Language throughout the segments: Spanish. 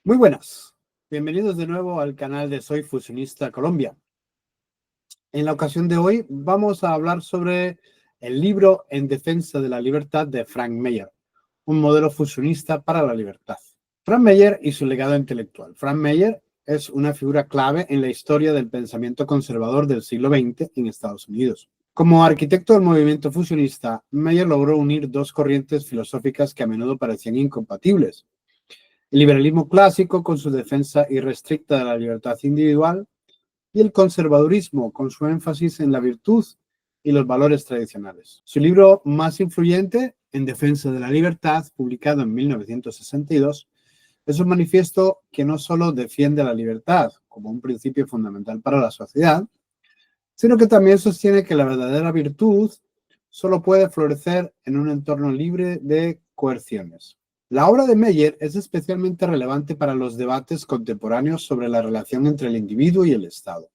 Muy buenas, bienvenidos de nuevo al canal de Soy Fusionista Colombia. En la ocasión de hoy vamos a hablar sobre el libro En defensa de la libertad de Frank Meyer, un modelo fusionista para la libertad. Frank Meyer y su legado intelectual. Frank Meyer es una figura clave en la historia del pensamiento conservador del siglo XX en Estados Unidos. Como arquitecto del movimiento fusionista, Meyer logró unir dos corrientes filosóficas que a menudo parecían incompatibles: el liberalismo clásico, con su defensa irrestricta de la libertad individual, y el conservadurismo, con su énfasis en la virtud y los valores tradicionales. Su libro más influyente, En defensa de la libertad, publicado en 1962, es un manifiesto que no solo defiende la libertad como un principio fundamental para la sociedad, sino que también sostiene que la verdadera virtud solo puede florecer en un entorno libre de coerciones. La obra de Meyer es especialmente relevante para los debates contemporáneos sobre la relación entre el individuo y el Estado.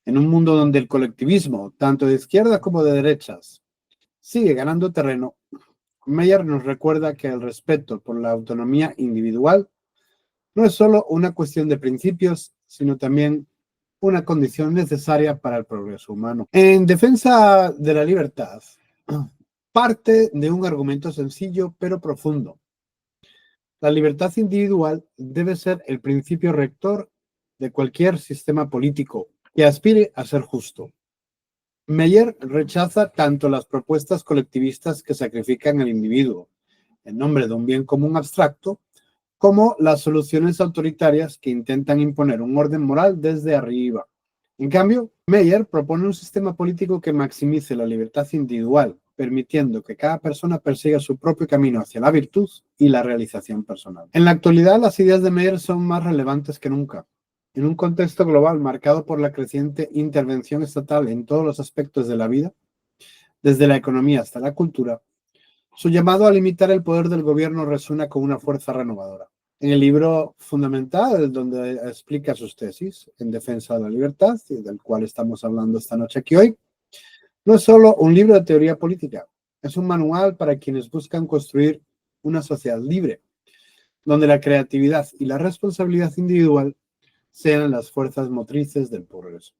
En un mundo donde el colectivismo, tanto de izquierda como de derechas, sigue ganando terreno, Meyer nos recuerda que el respeto por la autonomía individual no es solo una cuestión de principios, sino también una condición necesaria para el progreso humano. En defensa de la libertad, parte de un argumento sencillo pero profundo. La libertad individual debe ser el principio rector de cualquier sistema político que aspire a ser justo. Meyer rechaza tanto las propuestas colectivistas que sacrifican al individuo en nombre de un bien común abstracto, como las soluciones autoritarias que intentan imponer un orden moral desde arriba. En cambio, Meyer propone un sistema político que maximice la libertad individual, permitiendo que cada persona persiga su propio camino hacia la virtud y la realización personal. En la actualidad, las ideas de Meyer son más relevantes que nunca. En un contexto global marcado por la creciente intervención estatal en todos los aspectos de la vida, desde la economía hasta la cultura, su llamado a limitar el poder del gobierno resuena con una fuerza renovadora. En el libro fundamental, donde explica sus tesis en defensa de la libertad, y del cual estamos hablando esta noche aquí hoy, no es solo un libro de teoría política, es un manual para quienes buscan construir una sociedad libre, donde la creatividad y la responsabilidad individual sean las fuerzas motrices del progreso.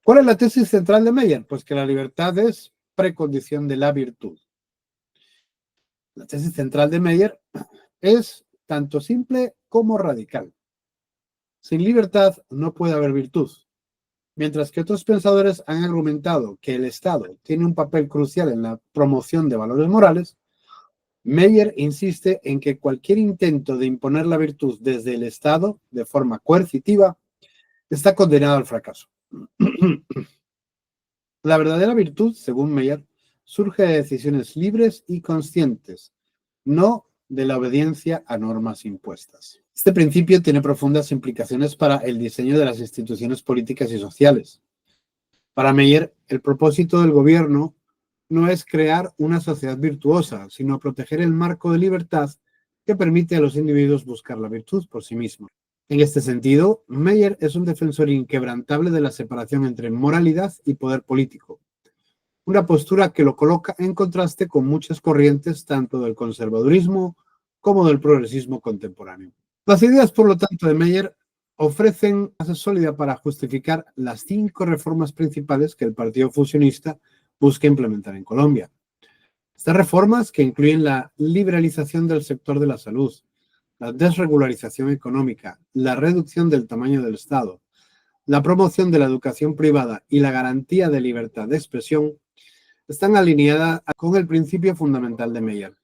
¿Cuál es la tesis central de Meyer? Pues que la libertad es precondición de la virtud. La tesis central de Meyer es tanto simple como radical. Sin libertad no puede haber virtud. Mientras que otros pensadores han argumentado que el Estado tiene un papel crucial en la promoción de valores morales, Meyer insiste en que cualquier intento de imponer la virtud desde el Estado de forma coercitiva está condenado al fracaso. La verdadera virtud, según Meyer, surge de decisiones libres y conscientes, no de la obediencia a normas impuestas. Este principio tiene profundas implicaciones para el diseño de las instituciones políticas y sociales. Para Meyer, el propósito del gobierno no es crear una sociedad virtuosa, sino proteger el marco de libertad que permite a los individuos buscar la virtud por sí mismos. En este sentido, Meyer es un defensor inquebrantable de la separación entre moralidad y poder político, una postura que lo coloca en contraste con muchas corrientes tanto del conservadurismo como del progresismo contemporáneo. Las ideas, por lo tanto, de Meyer ofrecen base sólida para justificar las 5 reformas principales que el Partido Fusionista busca implementar en Colombia. Estas reformas, que incluyen la liberalización del sector de la salud, la desregularización económica, la reducción del tamaño del Estado, la promoción de la educación privada y la garantía de libertad de expresión, están alineadas con el principio fundamental de Meyer.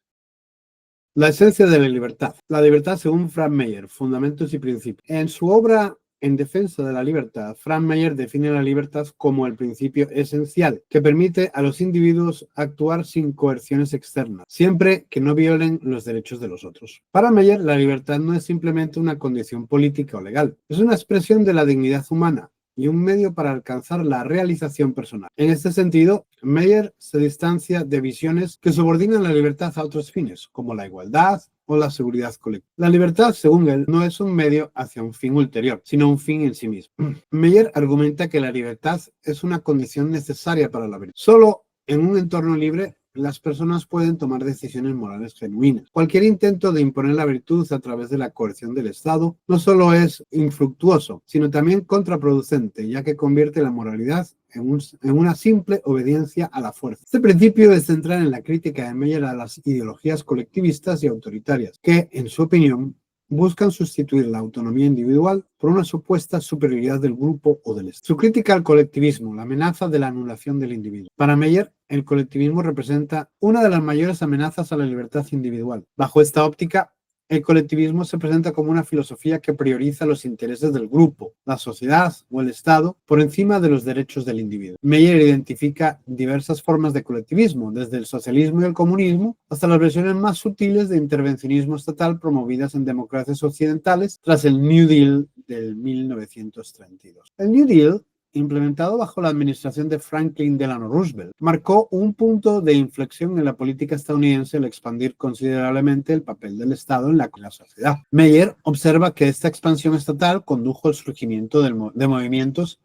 La esencia de la libertad. La libertad según Frank Meyer, fundamentos y principios. En su obra En defensa de la libertad, Frank Meyer define la libertad como el principio esencial que permite a los individuos actuar sin coerciones externas, siempre que no violen los derechos de los otros. Para Meyer, la libertad no es simplemente una condición política o legal, es una expresión de la dignidad humana y un medio para alcanzar la realización personal. En este sentido, Meyer se distancia de visiones que subordinan la libertad a otros fines, como la igualdad o la seguridad colectiva. La libertad, según él, no es un medio hacia un fin ulterior, sino un fin en sí mismo. Meyer argumenta que la libertad es una condición necesaria para la virtud. Solo en un entorno libre, las personas pueden tomar decisiones morales genuinas. Cualquier intento de imponer la virtud a través de la coerción del Estado no solo es infructuoso, sino también contraproducente, ya que convierte la moralidad en una simple obediencia a la fuerza. Este principio es central en la crítica de Meyer a las ideologías colectivistas y autoritarias, que, en su opinión, buscan sustituir la autonomía individual por una supuesta superioridad del grupo o del Estado. Su crítica al colectivismo, la amenaza de la anulación del individuo. Para Meyer, el colectivismo representa una de las mayores amenazas a la libertad individual. Bajo esta óptica, el colectivismo se presenta como una filosofía que prioriza los intereses del grupo, la sociedad o el Estado por encima de los derechos del individuo. Meyer identifica diversas formas de colectivismo, desde el socialismo y el comunismo hasta las versiones más sutiles de intervencionismo estatal promovidas en democracias occidentales tras el New Deal del 1932. El New Deal, implementado bajo la administración de Franklin Delano Roosevelt, marcó un punto de inflexión en la política estadounidense al expandir considerablemente el papel del Estado en la sociedad. Meyer observa que esta expansión estatal condujo al surgimiento de movimientos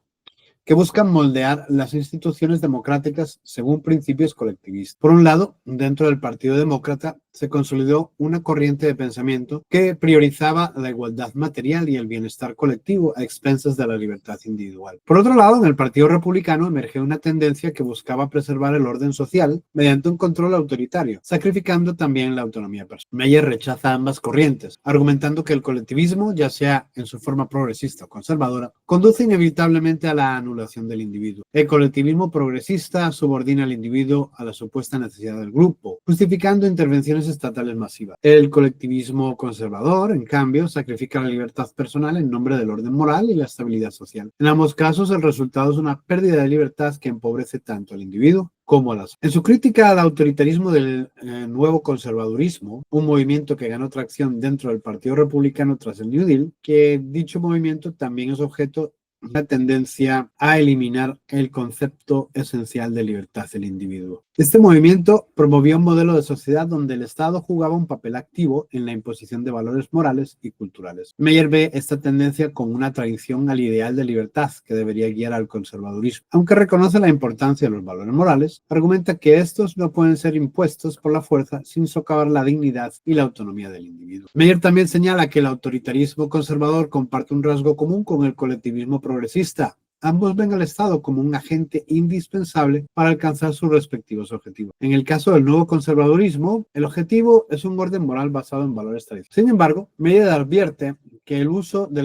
que buscan moldear las instituciones democráticas según principios colectivistas. Por un lado, dentro del Partido Demócrata se consolidó una corriente de pensamiento que priorizaba la igualdad material y el bienestar colectivo a expensas de la libertad individual. Por otro lado, en el Partido Republicano emergió una tendencia que buscaba preservar el orden social mediante un control autoritario, sacrificando también la autonomía personal. Meyer rechaza ambas corrientes, argumentando que el colectivismo, ya sea en su forma progresista o conservadora, conduce inevitablemente a la anulación del individuo. El colectivismo progresista subordina al individuo a la supuesta necesidad del grupo, justificando intervenciones estatales masivas. El colectivismo conservador, en cambio, sacrifica la libertad personal en nombre del orden moral y la estabilidad social. En ambos casos, el resultado es una pérdida de libertad que empobrece tanto al individuo como a la sociedad. En su crítica al autoritarismo del nuevo conservadurismo, un movimiento que ganó tracción dentro del Partido Republicano tras el New Deal, que dicho movimiento también es objeto una tendencia a eliminar el concepto esencial de libertad del individuo. Este movimiento promovió un modelo de sociedad donde el Estado jugaba un papel activo en la imposición de valores morales y culturales. Meyer ve esta tendencia como una traición al ideal de libertad que debería guiar al conservadurismo. Aunque reconoce la importancia de los valores morales, argumenta que estos no pueden ser impuestos por la fuerza sin socavar la dignidad y la autonomía del individuo. Meyer también señala que el autoritarismo conservador comparte un rasgo común con el colectivismo progresista. Ambos ven al Estado como un agente indispensable para alcanzar sus respectivos objetivos. En el caso del nuevo conservadurismo, el objetivo es un orden moral basado en valores tradicionales. Sin embargo, Meyer advierte que el uso de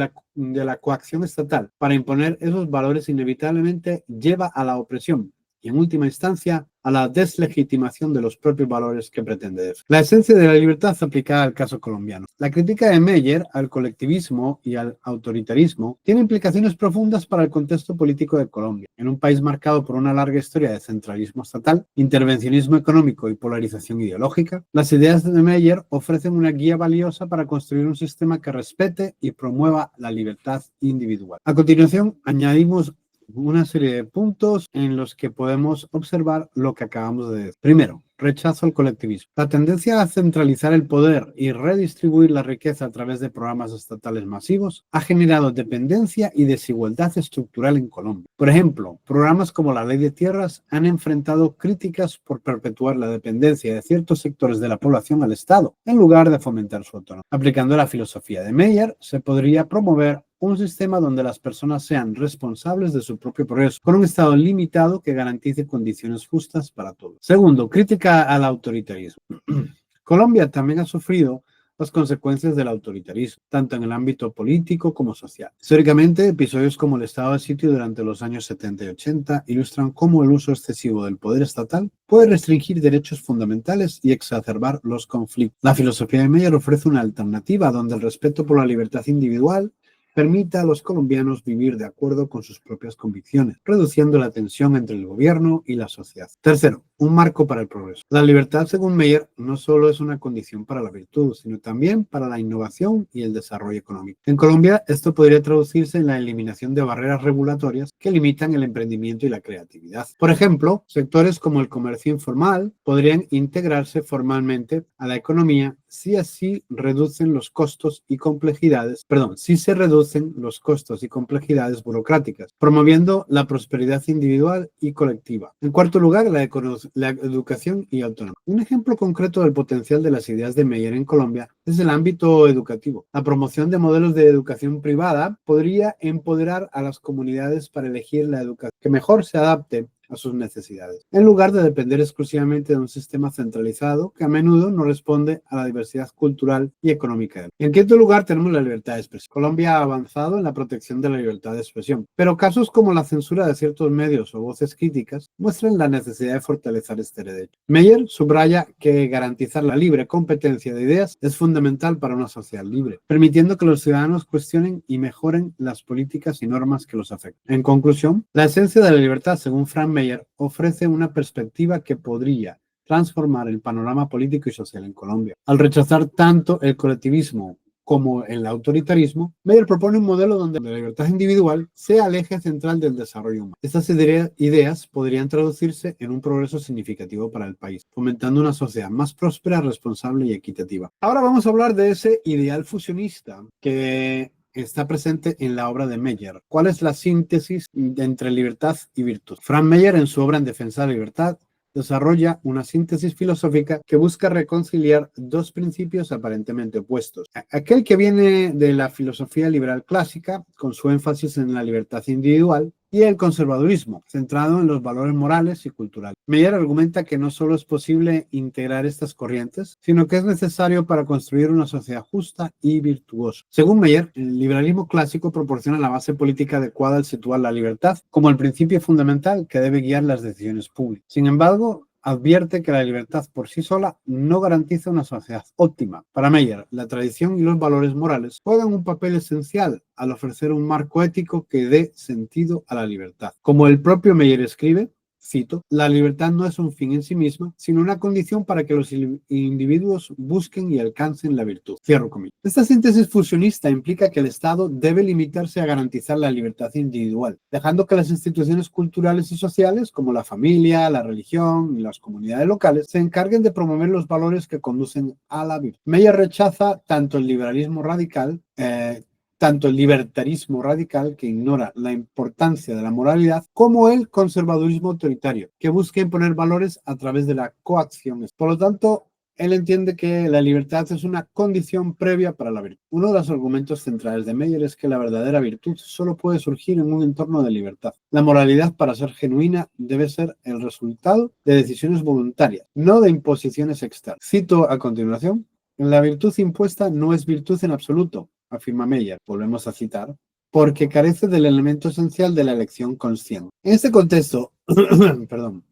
la coacción estatal para imponer esos valores inevitablemente lleva a la opresión y, en última instancia, a la deslegitimación de los propios valores que pretende defender. La esencia de la libertad aplicada al caso colombiano. La crítica de Meyer al colectivismo y al autoritarismo tiene implicaciones profundas para el contexto político de Colombia. En un país marcado por una larga historia de centralismo estatal, intervencionismo económico y polarización ideológica, las ideas de Meyer ofrecen una guía valiosa para construir un sistema que respete y promueva la libertad individual. A continuación, añadimos una serie de puntos en los que podemos observar lo que acabamos de decir. Primero, rechazo al colectivismo. La tendencia a centralizar el poder y redistribuir la riqueza a través de programas estatales masivos ha generado dependencia y desigualdad estructural en Colombia. Por ejemplo, programas como la Ley de Tierras han enfrentado críticas por perpetuar la dependencia de ciertos sectores de la población al Estado, en lugar de fomentar su autonomía. Aplicando la filosofía de Meyer, se podría promover un sistema donde las personas sean responsables de su propio progreso, con un Estado limitado que garantice condiciones justas para todos. Segundo, crítica al autoritarismo. Colombia también ha sufrido las consecuencias del autoritarismo, tanto en el ámbito político como social. Históricamente, episodios como el estado de sitio durante los años 70 y 80 ilustran cómo el uso excesivo del poder estatal puede restringir derechos fundamentales y exacerbar los conflictos. La filosofía de Meyer ofrece una alternativa donde el respeto por la libertad individual permita a los colombianos vivir de acuerdo con sus propias convicciones, reduciendo la tensión entre el gobierno y la sociedad. Tercero, un marco para el progreso. La libertad, según Meyer, no solo es una condición para la virtud, sino también para la innovación y el desarrollo económico. En Colombia, esto podría traducirse en la eliminación de barreras regulatorias que limitan el emprendimiento y la creatividad. Por ejemplo, sectores como el comercio informal podrían integrarse formalmente a la economía si reducen los costos y complejidades, si se reducen los costos y complejidades burocráticas, promoviendo la prosperidad individual y colectiva. En cuarto lugar, la educación y autonomía. Un ejemplo concreto del potencial de las ideas de Meyer en Colombia es el ámbito educativo. La promoción de modelos de educación privada podría empoderar a las comunidades para elegir la educación que mejor se adapte a sus necesidades, en lugar de depender exclusivamente de un sistema centralizado que a menudo no responde a la diversidad cultural y económica. En quinto lugar, tenemos la libertad de expresión. Colombia ha avanzado en la protección de la libertad de expresión, pero casos como la censura de ciertos medios o voces críticas muestran la necesidad de fortalecer este derecho. Meyer subraya que garantizar la libre competencia de ideas es fundamental para una sociedad libre, permitiendo que los ciudadanos cuestionen y mejoren las políticas y normas que los afectan. En conclusión, la esencia de la libertad, según Frank Meyer, ofrece una perspectiva que podría transformar el panorama político y social en Colombia. Al rechazar tanto el colectivismo como el autoritarismo, Meyer propone un modelo donde la libertad individual sea el eje central del desarrollo humano. Estas ideas podrían traducirse en un progreso significativo para el país, fomentando una sociedad más próspera, responsable y equitativa. Ahora vamos a hablar de ese ideal fusionista que está presente en la obra de Meyer. ¿Cuál es la síntesis entre libertad y virtud? Frank Meyer, en su obra En defensa de la libertad, desarrolla una síntesis filosófica que busca reconciliar dos principios aparentemente opuestos. Aquel que viene de la filosofía liberal clásica, con su énfasis en la libertad individual, y el conservadurismo, centrado en los valores morales y culturales. Meyer argumenta que no solo es posible integrar estas corrientes, sino que es necesario para construir una sociedad justa y virtuosa. Según Meyer, el liberalismo clásico proporciona la base política adecuada al situar la libertad como el principio fundamental que debe guiar las decisiones públicas. Sin embargo, advierte que la libertad por sí sola no garantiza una sociedad óptima. Para Meyer, la tradición y los valores morales juegan un papel esencial al ofrecer un marco ético que dé sentido a la libertad. Como el propio Meyer escribe, cito, la libertad no es un fin en sí misma, sino una condición para que los individuos busquen y alcancen la virtud. Cierro comillas. Esta síntesis fusionista implica que el Estado debe limitarse a garantizar la libertad individual, dejando que las instituciones culturales y sociales, como la familia, la religión y las comunidades locales, se encarguen de promover los valores que conducen a la virtud. Meyer rechaza tanto el libertarismo radical, que ignora la importancia de la moralidad, como el conservadurismo autoritario, que busca imponer valores a través de la coacción. Por lo tanto, él entiende que la libertad es una condición previa para la virtud. Uno de los argumentos centrales de Meyer es que la verdadera virtud solo puede surgir en un entorno de libertad. La moralidad, para ser genuina, debe ser el resultado de decisiones voluntarias, no de imposiciones externas. Cito a continuación: la virtud impuesta no es virtud en absoluto, afirma Meyer, volvemos a citar, porque carece del elemento esencial de la elección consciente. En este contexto, perdón,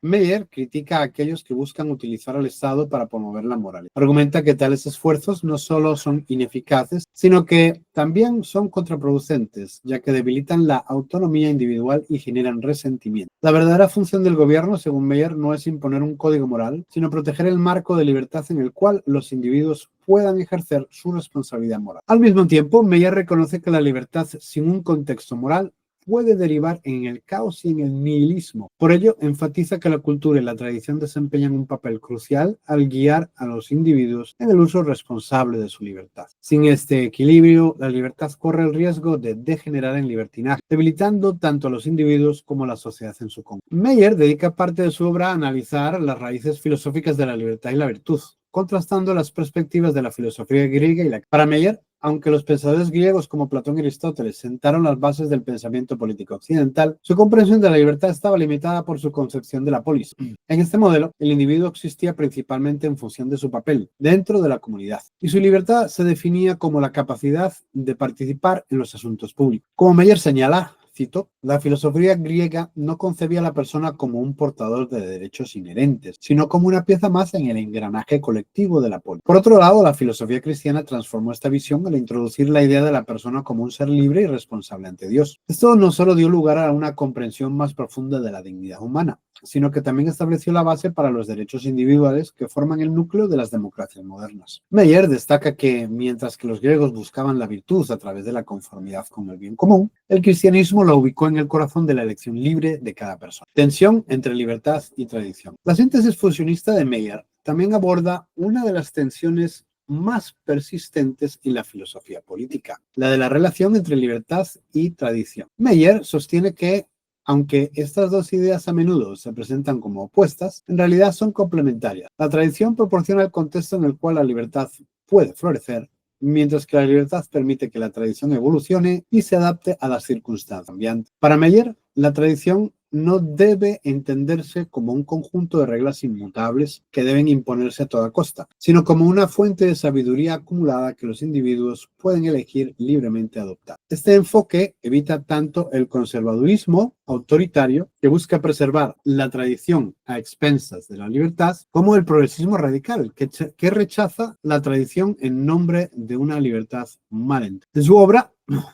Meyer critica a aquellos que buscan utilizar al Estado para promover la moralidad. Argumenta que tales esfuerzos no solo son ineficaces, sino que también son contraproducentes, ya que debilitan la autonomía individual y generan resentimiento. La verdadera función del gobierno, según Meyer, no es imponer un código moral, sino proteger el marco de libertad en el cual los individuos puedan ejercer su responsabilidad moral. Al mismo tiempo, Meyer reconoce que la libertad sin un contexto moral puede derivar en el caos y en el nihilismo. Por ello, enfatiza que la cultura y la tradición desempeñan un papel crucial al guiar a los individuos en el uso responsable de su libertad. Sin este equilibrio, la libertad corre el riesgo de degenerar en libertinaje, debilitando tanto a los individuos como a la sociedad en su conjunto. Meyer dedica parte de su obra a analizar las raíces filosóficas de la libertad y la virtud, contrastando las perspectivas de la filosofía griega y la... Para Meyer, aunque los pensadores griegos como Platón y Aristóteles sentaron las bases del pensamiento político occidental, su comprensión de la libertad estaba limitada por su concepción de la polis. En este modelo, el individuo existía principalmente en función de su papel dentro de la comunidad, y su libertad se definía como la capacidad de participar en los asuntos públicos. Como Meyer señala, cito, la filosofía griega no concebía a la persona como un portador de derechos inherentes, sino como una pieza más en el engranaje colectivo de la polis. Por otro lado, la filosofía cristiana transformó esta visión al introducir la idea de la persona como un ser libre y responsable ante Dios. Esto no solo dio lugar a una comprensión más profunda de la dignidad humana, sino que también estableció la base para los derechos individuales que forman el núcleo de las democracias modernas. Meyer destaca que, mientras que los griegos buscaban la virtud a través de la conformidad con el bien común, el cristianismo la ubicó en el corazón de la elección libre de cada persona. Tensión entre libertad y tradición. La síntesis fusionista de Meyer también aborda una de las tensiones más persistentes en la filosofía política, la de la relación entre libertad y tradición. Meyer sostiene que, aunque estas dos ideas a menudo se presentan como opuestas, en realidad son complementarias. La tradición proporciona el contexto en el cual la libertad puede florecer, mientras que la libertad permite que la tradición evolucione y se adapte a las circunstancias cambiantes. Para Meyer, la tradición no debe entenderse como un conjunto de reglas inmutables que deben imponerse a toda costa, sino como una fuente de sabiduría acumulada que los individuos pueden elegir libremente adoptar. Este enfoque evita tanto el conservadurismo autoritario, que busca preservar la tradición a expensas de la libertad, como el progresismo radical, que rechaza la tradición en nombre de una libertad mal entendida. En su obra,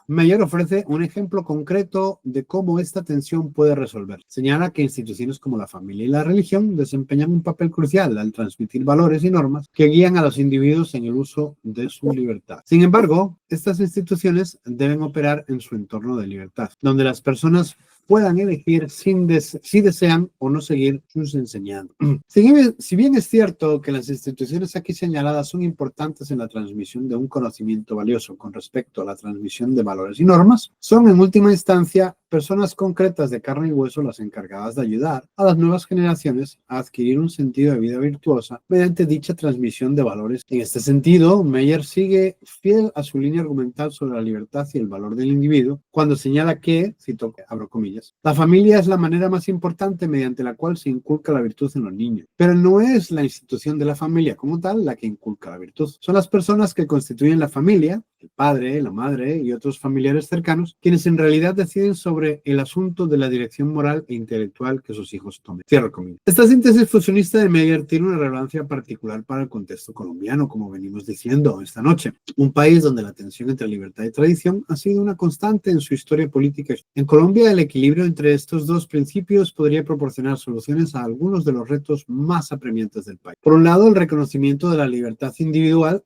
Meyer ofrece un ejemplo concreto de cómo esta tensión puede resolver. Señala que instituciones como la familia y la religión desempeñan un papel crucial al transmitir valores y normas que guían a los individuos en el uso de su libertad. Sin embargo, estas instituciones deben operar en su entorno de libertad, donde las personas puedan elegir si desean o no seguir sus enseñanzas. Si bien es cierto que las instituciones aquí señaladas son importantes en la transmisión de un conocimiento valioso con respecto a la transmisión de valores y normas, son en última instancia personas concretas de carne y hueso las encargadas de ayudar a las nuevas generaciones a adquirir un sentido de vida virtuosa mediante dicha transmisión de valores. En este sentido, Meyer sigue fiel a su línea argumental sobre la libertad y el valor del individuo cuando señala que, cito, abro comillas, la familia es la manera más importante mediante la cual se inculca la virtud en los niños, pero no es la institución de la familia como tal la que inculca la virtud. Son las personas que constituyen la familia, el padre, la madre y otros familiares cercanos, quienes en realidad deciden sobre el asunto de la dirección moral e intelectual que sus hijos tomen. Cierro comillas. Esta síntesis fusionista de Meyer tiene una relevancia particular para el contexto colombiano, como venimos diciendo esta noche, un país donde la tensión entre libertad y tradición ha sido una constante en su historia política. En Colombia, el equilibrio entre estos dos principios podría proporcionar soluciones a algunos de los retos más apremiantes del país. Por un lado, el reconocimiento de la libertad individual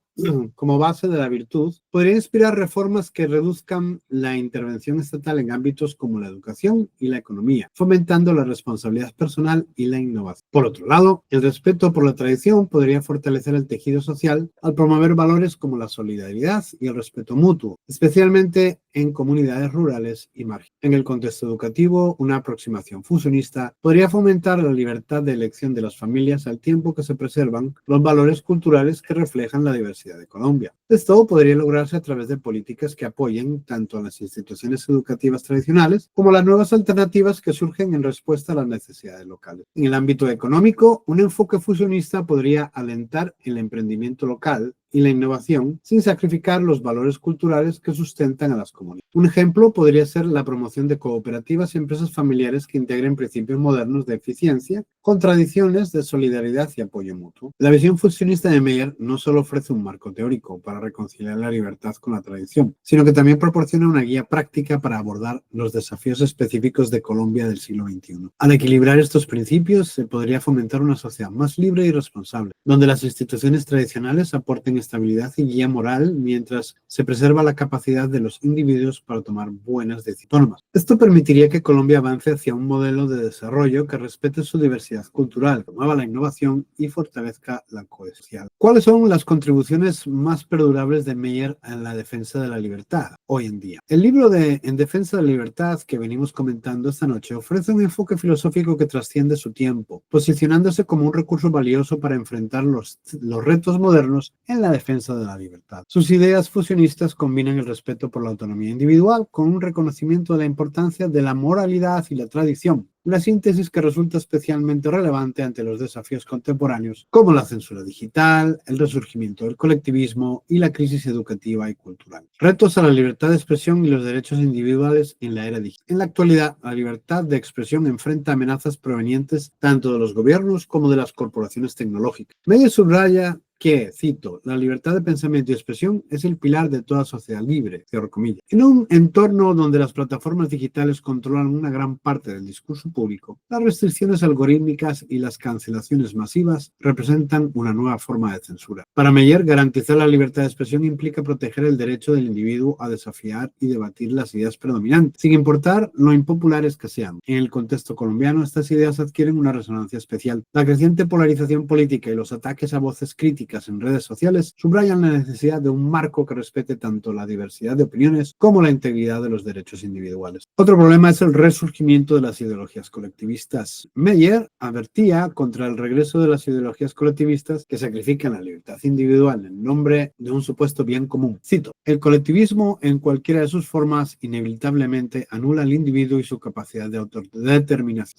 como base de la virtud, podría inspirar reformas que reduzcan la intervención estatal en ámbitos como la educación y la economía, fomentando la responsabilidad personal y la innovación. Por otro lado, el respeto por la tradición podría fortalecer el tejido social al promover valores como la solidaridad y el respeto mutuo, especialmente en comunidades rurales y marginales. En el contexto educativo, una aproximación fusionista podría fomentar la libertad de elección de las familias al tiempo que se preservan los valores culturales que reflejan la diversidad de Colombia. Esto podría lograrse a través de políticas que apoyen tanto a las instituciones educativas tradicionales como a las nuevas alternativas que surgen en respuesta a las necesidades locales. En el ámbito económico, un enfoque fusionista podría alentar el emprendimiento local y la innovación sin sacrificar los valores culturales que sustentan a las comunidades. Un ejemplo podría ser la promoción de cooperativas y empresas familiares que integren principios modernos de eficiencia con tradiciones de solidaridad y apoyo mutuo. La visión fusionista de Meyer no solo ofrece un marco teórico para reconciliar la libertad con la tradición, sino que también proporciona una guía práctica para abordar los desafíos específicos de Colombia del siglo XXI. Al equilibrar estos principios, se podría fomentar una sociedad más libre y responsable, donde las instituciones tradicionales aporten estabilidad y guía moral mientras se preserva la capacidad de los individuos para tomar buenas decisiones autónomas. Esto permitiría que Colombia avance hacia un modelo de desarrollo que respete su diversidad cultural, promueva la innovación y fortalezca la cohesión. ¿Cuáles son las contribuciones más perdurables de Meyer en la defensa de la libertad hoy en día? El libro de En defensa de la libertad que venimos comentando esta noche ofrece un enfoque filosófico que trasciende su tiempo, posicionándose como un recurso valioso para enfrentar los retos modernos en la defensa de la libertad. Sus ideas fusionistas combinan el respeto por la autonomía individual con un reconocimiento de la importancia de la moralidad y la tradición, una síntesis que resulta especialmente relevante ante los desafíos contemporáneos como la censura digital, el resurgimiento del colectivismo y la crisis educativa y cultural. Retos a la libertad de expresión y los derechos individuales en la era digital. En la actualidad, la libertad de expresión enfrenta amenazas provenientes tanto de los gobiernos como de las corporaciones tecnológicas. Meyer subraya que, cito, la libertad de pensamiento y expresión es el pilar de toda sociedad libre, cierro comillas. En un entorno donde las plataformas digitales controlan una gran parte del discurso público, las restricciones algorítmicas y las cancelaciones masivas representan una nueva forma de censura. Para Meyer, garantizar la libertad de expresión implica proteger el derecho del individuo a desafiar y debatir las ideas predominantes, sin importar lo impopulares que sean. En el contexto colombiano, estas ideas adquieren una resonancia especial. La creciente polarización política y los ataques a voces críticas en redes sociales subrayan la necesidad de un marco que respete tanto la diversidad de opiniones como la integridad de los derechos individuales. Otro problema es el resurgimiento de las ideologías colectivistas. Meyer advertía contra el regreso de las ideologías colectivistas que sacrifican la libertad individual en nombre de un supuesto bien común. Cito, el colectivismo en cualquiera de sus formas inevitablemente anula al individuo y su capacidad de autodeterminación.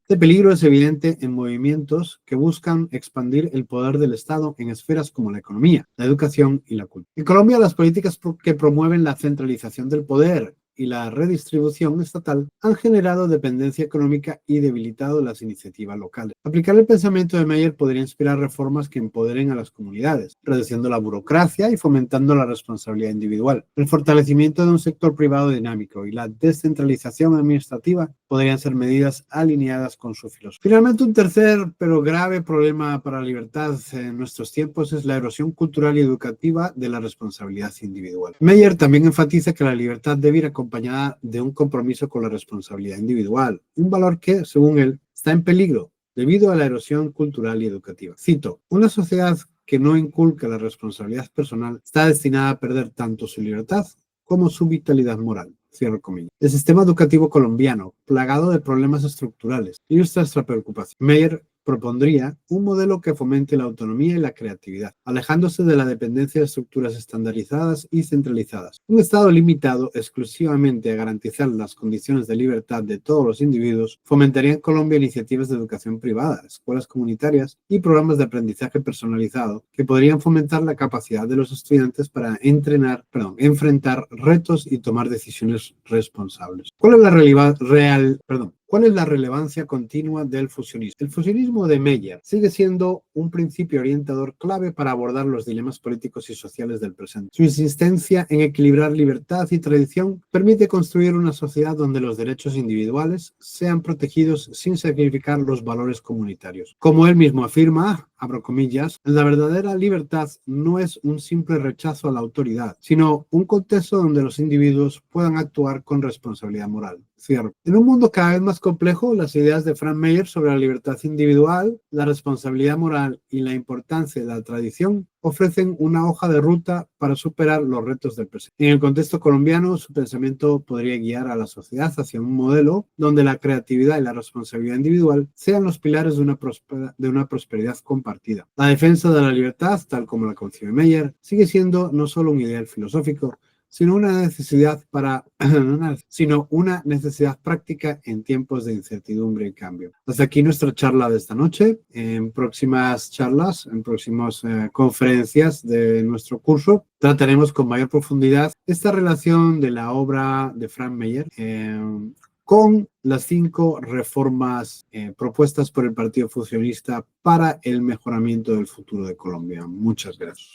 Este peligro es evidente en movimientos que buscan expandir el poder del Estado en esferas como la economía, la educación y la cultura. En Colombia, las políticas que promueven la centralización del poder y la redistribución estatal han generado dependencia económica y debilitado las iniciativas locales. Aplicar el pensamiento de Meyer podría inspirar reformas que empoderen a las comunidades, reduciendo la burocracia y fomentando la responsabilidad individual. El fortalecimiento de un sector privado dinámico y la descentralización administrativa podrían ser medidas alineadas con su filosofía. Finalmente, un tercer pero grave problema para la libertad en nuestros tiempos es la erosión cultural y educativa de la responsabilidad individual. Meyer también enfatiza que la libertad debe ir acompañada de un compromiso con la responsabilidad individual, un valor que, según él, está en peligro debido a la erosión cultural y educativa. Cito, una sociedad que no inculca la responsabilidad personal está destinada a perder tanto su libertad como su vitalidad moral. Cierro comillas. El sistema educativo colombiano, plagado de problemas estructurales, ilustra esta preocupación. Meyer propondría un modelo que fomente la autonomía y la creatividad, alejándose de la dependencia de estructuras estandarizadas y centralizadas. Un Estado limitado exclusivamente a garantizar las condiciones de libertad de todos los individuos fomentaría en Colombia iniciativas de educación privada, escuelas comunitarias y programas de aprendizaje personalizado que podrían fomentar la capacidad de los estudiantes para enfrentar retos y tomar decisiones responsables. ¿Cuál es la relevancia continua del fusionismo? El fusionismo de Meyer sigue siendo un principio orientador clave para abordar los dilemas políticos y sociales del presente. Su insistencia en equilibrar libertad y tradición permite construir una sociedad donde los derechos individuales sean protegidos sin sacrificar los valores comunitarios. Como él mismo afirma, abro comillas, la verdadera libertad no es un simple rechazo a la autoridad, sino un contexto donde los individuos puedan actuar con responsabilidad moral. Cierro. En un mundo cada vez más complejo, las ideas de Frank Meyer sobre la libertad individual, la responsabilidad moral y la importancia de la tradición ofrecen una hoja de ruta para superar los retos del presente. En el contexto colombiano, su pensamiento podría guiar a la sociedad hacia un modelo donde la creatividad y la responsabilidad individual sean los pilares de una prosperidad compartida. La defensa de la libertad, tal como la concibe Meyer, sigue siendo no solo un ideal filosófico, sino una necesidad práctica en tiempos de incertidumbre y cambio. Hasta aquí nuestra charla de esta noche. En próximas charlas, en próximas conferencias de nuestro curso, trataremos con mayor profundidad esta relación de la obra de Frank Meyer con las 5 reformas propuestas por el Partido Fusionista para el mejoramiento del futuro de Colombia. Muchas gracias.